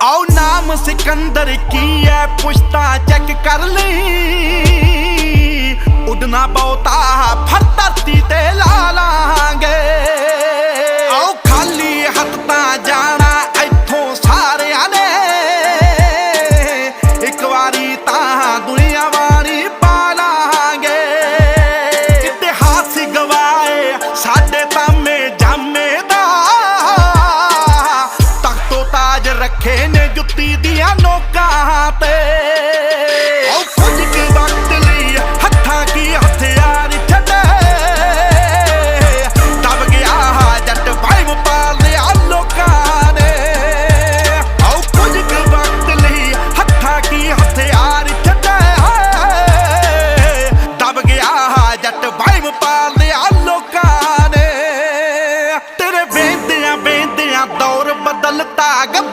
आओ नाम सिकंदर की है पुश्ता चेक कर ली। उड़ना बहुता फिर धरती ते ला लांगे। आओ खाली हथ तां जाना इत्थों सारियां ने। एक वारी तां दुनिया वारी पा लांगे। इतिहास गवाए साडे तामे जामे दा। तख्तो ताज रखे ने जुत्ती दियां नोकां ते। कुछ के